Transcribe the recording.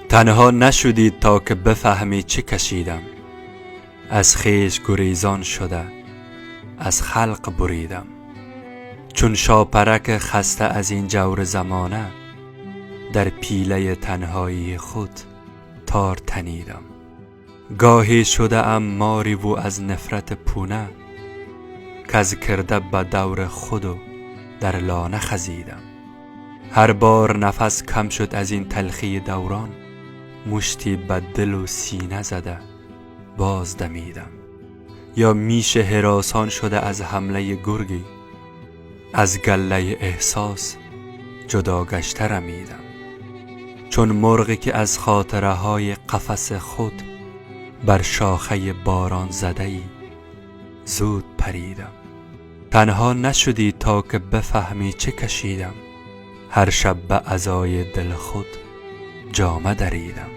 تنها نشدی تا که بفهمی چه کشیدم. از خویش گریزان شده از خلق بریدم. چون شاپرک خسته از این جور زمانه، در پیله تنهایی خود تار تنیدم. گاهی شده ام ماری و از نفرت پونه، کز کرده به دور خود و در لانه خزیدم. هر بار نفس کم شد از این تلخی دوران، مشتی به دل و سینه زده باز دمیدم. یا میش هراسان شده از حمله گرگی، از گله احساس جدا گشته رمیدم. چون مرغی که از خاطره های قفس خود، بر شاخه باران زده‌ای زود پریدم. تنها نشدی تا که بفهمی چه کشیدم. هر شب به عزای دل خود جامه دریدم.